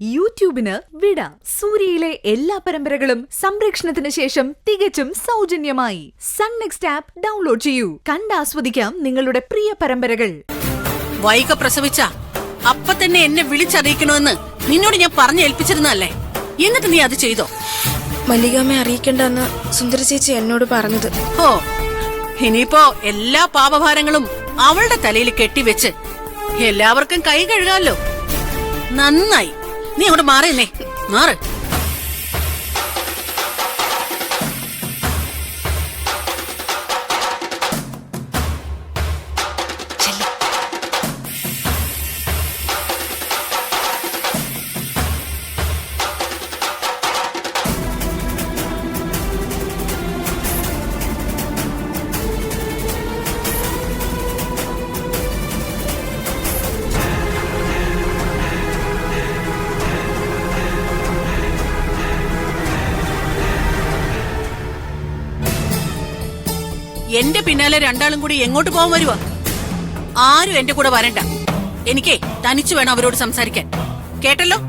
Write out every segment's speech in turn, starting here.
യൂട്യൂബിന് വിട. സൂര്യയിലെ എല്ലാ പരമ്പരകളും സംരക്ഷണത്തിന് ശേഷം തികച്ചും സൗജന്യമായി സൺ നെക്സ്റ്റ് ആപ്പ് ഡൗൺലോഡ് ചെയ്യൂ. കണ്ടാസ്വദിക്കാം നിങ്ങളുടെ പ്രിയ പരമ്പരകൾ. വൈക പ്രസവിച്ച അപ്പ തന്നെ എന്നെ വിളിച്ചറിയിക്കണമെന്ന് നിന്നോട് ഞാൻ പറഞ്ഞേൽപ്പിച്ചിരുന്നല്ലേ, എന്നിട്ട് നീ അത് ചെയ്തോ? മല്ലികാമ്മയെ അറിയിക്കണ്ടെന്ന് സുന്ദര ചേച്ചി എന്നോട് പറഞ്ഞത്. ഓ, ഇനിയിപ്പോ എല്ലാ പാപഭാരങ്ങളും അവളുടെ തലയിൽ കെട്ടിവെച്ച് എല്ലാവർക്കും കൈ കഴുകാമല്ലോ. നന്നായി, നീ അങ്ങോട്ട് മാറിയെന്നേ, മാറ്. എന്റെ പിന്നാലെ രണ്ടാളും കൂടി എങ്ങോട്ട് പോകാൻ വരുവാ? ആരും എന്റെ കൂടെ വരണ്ട. എനിക്കേ തനിച്ചു വേണം അവരോട് സംസാരിക്കാൻ, കേട്ടല്ലോ?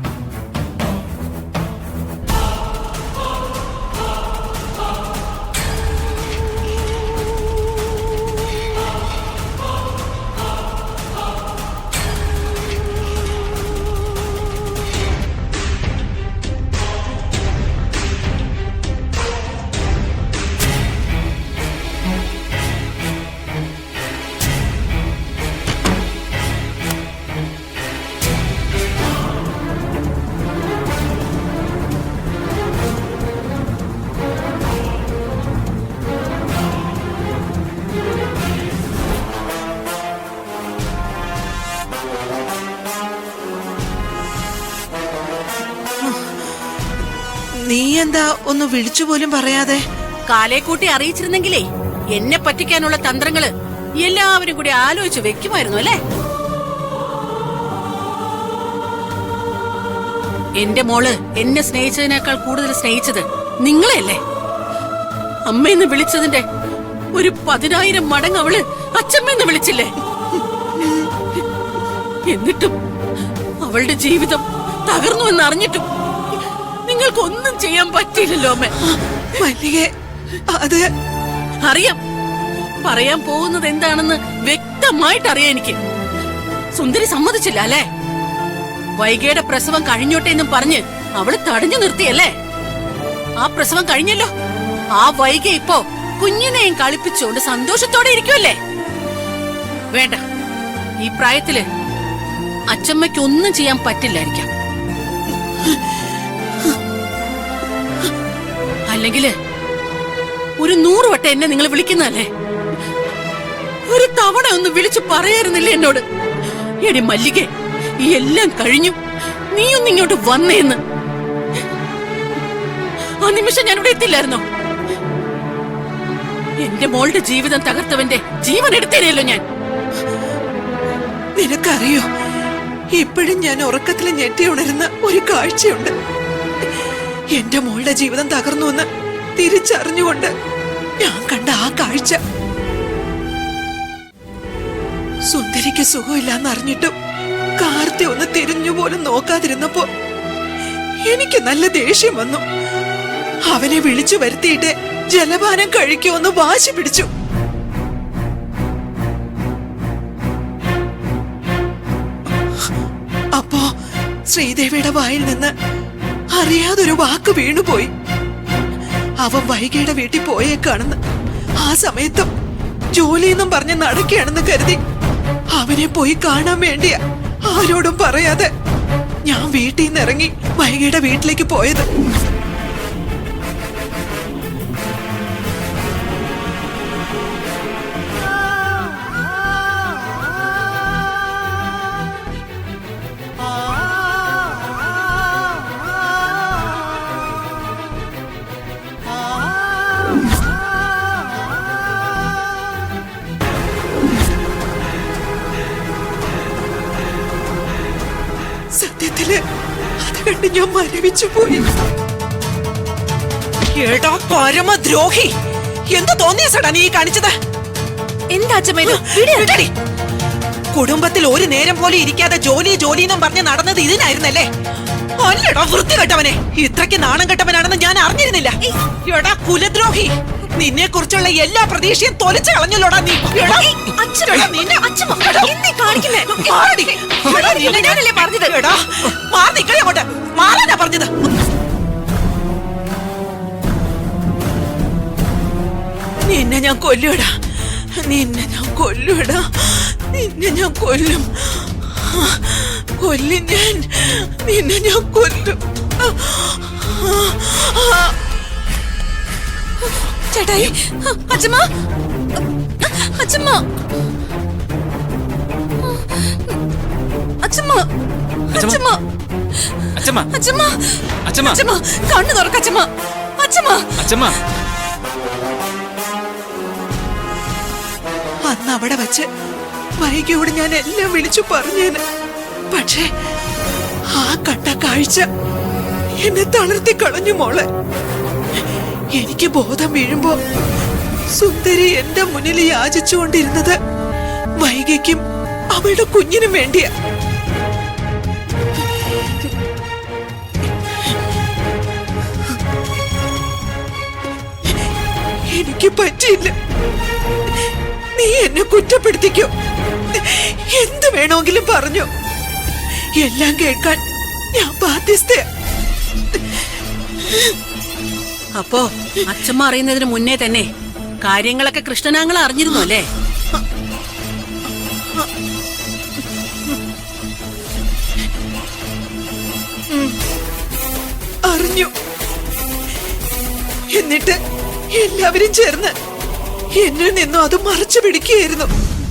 നീ എന്താ ഒന്ന് വിളിച്ചു പോലും പറയാതെ? കാലേക്കൂട്ടി അറിയിച്ചിരുന്നെങ്കിലേ എന്നെ പറ്റിക്കാനുള്ള തന്ത്രങ്ങള് എല്ലാവരും കൂടി ആലോചിച്ച് വെക്കുമായിരുന്നു അല്ലേ? എന്റെ മോള് എന്നെ സ്നേഹിച്ചതിനേക്കാൾ കൂടുതൽ സ്നേഹിച്ചത് നിങ്ങളെയല്ലേ? അമ്മയെന്ന് വിളിച്ചതിന്റെ ഒരു 10,000 മടങ്ങ് അവള് അച്ഛമ്മയെന്ന് വിളിച്ചില്ലേ? എന്നിട്ടും അവളുടെ ജീവിതം തകർന്നു എന്നറിഞ്ഞിട്ടും നിങ്ങൾക്കൊന്നും ചെയ്യാൻ പറ്റിയില്ലല്ലോ അമ്മ. അത് അറിയാം, പറയാൻ പോകുന്നത് എന്താണെന്ന് വ്യക്തമായിട്ട് അറിയാം എനിക്ക്. സുന്ദരി സമ്മതിച്ചില്ല അല്ലേ? വൈകയുടെ പ്രസവം കഴിഞ്ഞോട്ടെ എന്നും പറഞ്ഞ് അവള് തടഞ്ഞു നിർത്തിയല്ലേ? ആ പ്രസവം കഴിഞ്ഞല്ലോ. ആ വൈക ഇപ്പോ കുഞ്ഞിനെയും കളിപ്പിച്ചുകൊണ്ട് സന്തോഷത്തോടെ ഇരിക്കുമല്ലേ? വേണ്ട, ഈ പ്രായത്തില് അച്ചമ്മയ്ക്ക് ഒന്നും ചെയ്യാൻ പറ്റില്ലായിരിക്കാം. അല്ലെങ്കില് ഒരു 100 വട്ടം എന്നെ നിങ്ങൾ വിളിക്കുന്നതല്ലേ? ഒരു തവണ ഒന്ന് വിളിച്ചു പറയാറുന്നില്ലേ എന്നോട്, എടി മല്ലികേ ഈ എല്ലാം കഴിഞ്ഞു, നീയൊന്ന് ഇങ്ങോട്ട് വന്നേന്ന്? ആ നിമിഷം ഞാനിവിടെ എത്തില്ലായിരുന്നോ? എന്റെ മോളുടെ ജീവിതം തകർത്തവന്റെ ജീവൻ എടുത്തേനെയല്ലോ ഞാൻ. നിനക്കറിയോ, ഇപ്പോഴും ഞാൻ ഉറക്കത്തിൽ ഞെട്ടി ഉണരുന്ന ഒരു കാഴ്ചയുണ്ട്. എന്റെ മോളുടെ ജീവിതം തകർന്നു എന്ന് തിരിച്ചറിഞ്ഞുകൊണ്ട് ഞാൻ കണ്ട ആ കാഴ്ച. സുന്ദരിക്ക് സുഖമില്ലാന്ന് അറിഞ്ഞിട്ടും കാർത്തി ഒന്ന് തിരിഞ്ഞു പോലും നോക്കാതിരുന്നപ്പോ എനിക്ക് നല്ല ദേഷ്യം വന്നു. അവനെ വിളിച്ചു വരുത്തിയിട്ട് ജലപാനം കഴിക്കുമെന്ന് വാശി പിടിച്ചു. അപ്പോ ശ്രീദേവിയുടെ വായിൽ നിന്ന് അറിയാതൊരു വാക്ക് വീണുപോയി. അവൻ വൈകയുടെ വീട്ടിൽ പോയേക്കാണെന്ന്. ആ സമയത്തും ജോലിയെന്നും പറഞ്ഞ് നടക്കുകയാണെന്ന് കരുതി അവനെ പോയി കാണാൻ വേണ്ടിയാ ആരോടും പറയാതെ ഞാൻ വീട്ടിൽ നിന്ന് ഇറങ്ങി വൈകയുടെ വീട്ടിലേക്ക് പോയത്. സത്യത്തില് അത് കണ്ട് ഞാൻ മരവിച്ചു പോയി. എടാ പരമദ്രോഹി, എന്ത് തോന്നിയസടാ നീ കാണിച്ചത്? എന്താ അച്ഛമ്മ ഇത്? കുടുംബത്തിൽ ഒരു നേരം പോലെ ഇരിക്കാതെ ജോലി ജോലി എന്നും പറഞ്ഞ് നടന്നത് ഇതിനായിരുന്നല്ലേ? അല്ലടാ വൃത്തി കെട്ടവനെ, ഇത്രയ്ക്ക് നാണം കെട്ടവനാണെന്ന് ഞാൻ അറിഞ്ഞിരുന്നില്ല. എടാ കുലദ്രോഹി, നിന്നെ കുറിച്ചുള്ള എല്ലാ പ്രതീക്ഷയും തൊലച്ചു കളഞ്ഞല്ലോടാ നീ. എടാ, എടാ, നിന്നെ- മാറടി. എടാ, നിന്നെ ഞാനല്ലേ പറഞ്ഞത്. എടാ, മാറി നിക്കളെ അങ്ങോട്ട്. മാറാനാ പറഞ്ഞത്. നിന്നെ ഞാൻ കൊല്ലുവടാ, നിന്നെ ഞാൻ കൊല്ലുവടാ, നിന്നെ ഞാൻ കൊല്ലും, കൊല്ലും ഞാൻ, നിന്നെ ഞാൻ കൊല്ലും. ചേട്ടായി, അച്ഛമ്മ, അച്ഛമ്മ, അച്ഛമ്മ, അച്ഛമ്മ, അച്ഛമ്മ അച്ഛമ്മ, അച്ഛമ്മ അച്ഛമ്മ, കണ്ണു തുറക്ക അച്ഛമ്മ, അച്ഛമ്മ. അച്ഛമ്മ അന്ന് അവിടെ വച്ച് വൈകിയോട് ഞാൻ എല്ലാം വിളിച്ചു പറഞ്ഞേന്. പക്ഷേ ആ കണ്ട കാഴ്ച എന്നെ തളർത്തി കളഞ്ഞു മോളെ. എനിക്ക് ബോധം വീഴുമ്പോ സുന്ദരി എന്റെ മുന്നിൽ യാചിച്ചുകൊണ്ടിരുന്നത് വൈകിക്കും അവളുടെ കുഞ്ഞിനും വേണ്ടിയാ. എനിക്ക് പറ്റിയില്ല. നീ എന്നെ കുറ്റപ്പെടുത്തിക്കോ, എന്ത് വേണമെങ്കിലും പറഞ്ഞു, എല്ലാം കേൾക്കാൻ ഞാൻ ബാധ്യസ്ഥയാ. അപ്പോ അച്ഛമ്മ അറിയുന്നതിന് മുന്നേ തന്നെ കാര്യങ്ങളൊക്കെ കൃഷ്ണനാങ്ങൾ അറിഞ്ഞിരുന്നു അല്ലേ? അറിഞ്ഞു. എന്നിട്ട് എല്ലാവരും ചേർന്ന് എന്നിൽ നിന്നും അത് മറച്ചു പിടിക്കുകയായിരുന്നു.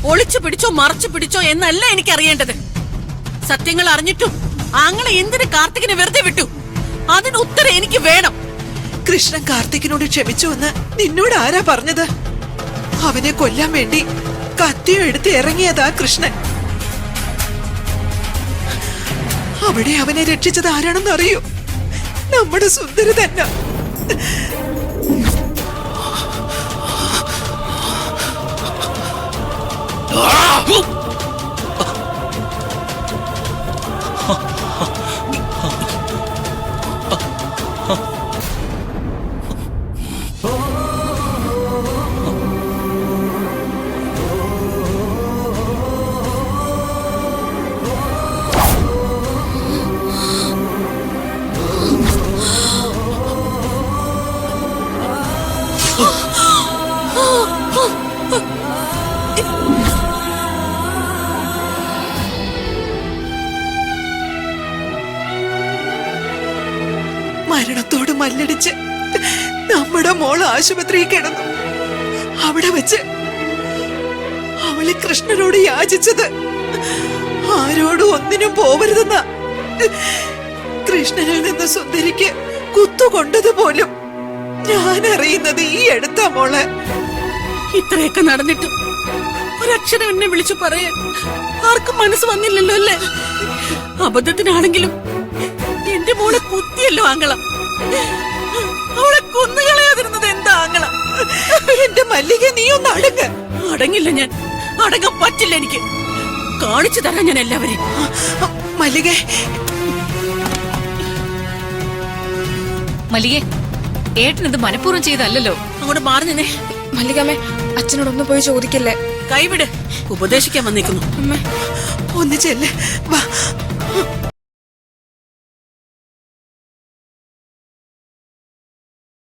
ഒളിച്ചു പിടിച്ചോ മറച്ചു പിടിച്ചോ എന്നല്ല എനിക്ക് അറിയേണ്ടത്. സത്യങ്ങൾ അറിഞ്ഞിട്ടും ആങ്ങളെ എന്തിന് കാർത്തികിനെ വെറുതെ വിട്ടു? അതിന് ഉത്തരം എനിക്ക് വേണം. കൃഷ്ണൻ കാർത്തികിനോട് ക്ഷമിച്ചു എന്ന് നിന്നോട് ആരാ പറഞ്ഞത്? അവനെ കൊല്ലാൻ വേണ്ടി കത്തിയും എടുത്ത് ഇറങ്ങിയതാ കൃഷ്ണൻ. അവിടെ അവനെ രക്ഷിച്ചത് ആരാണെന്ന് അറിയോ? നമ്മുടെ സുന്ദരി തന്നെ. മരണത്തോട് മല്ലടിച്ച് നമ്മുടെ മോൾ ആശുപത്രിയിൽ കിടന്നു. അവിടെ വെച്ച് അവളെ കൃഷ്ണനോട് യാചിച്ചത് ആരോടും ഒന്നിനും പോവരുതെന്ന. കൃഷ്ണനിൽ നിന്ന് സുന്ദരിക്ക് കുത്തുകൊണ്ടതുപോലും ഞാൻ അറിയുന്നത് ഈ അടുത്ത മോളെ. ഇത്രയൊക്കെ നടന്നിട്ടും ഒരക്ഷരം എന്നെ വിളിച്ചു പറയാൻ ആർക്കും മനസ്സ് വന്നില്ലല്ലോ അല്ലേ? അബദ്ധത്തിനാണെങ്കിലും എന്റെ മോളെ കുത്തിയല്ലോ ആങ്ങള. അവളെ കൊന്നുകളയാതിരുന്നത് എന്താ ആങ്ങള? എന്റെ മല്ലിക, നീ ഒന്ന് അടങ്ങ്. അടങ്ങില്ല ഞാൻ, അടങ്ങാൻ പറ്റില്ല എനിക്ക്. കാണിച്ചു തരാം ഞാൻ എല്ലാവരെയും. മല്ലിക, മല്ലികേ, ഏട്ടനത് മനഃപൂർവ്വം ചെയ്തല്ലോ. അങ്ങോട്ട് മാറി നിന്നെ. മല്ലികാമ്മേ, അച്ഛനോടൊന്ന് പോയി ചോദിക്കല്ലേ. കൈവിട്, ഉപദേശിക്കാൻ വന്നേക്കുന്നു. അമ്മേ, ഒന്ന് ചെല്ല്, വാ.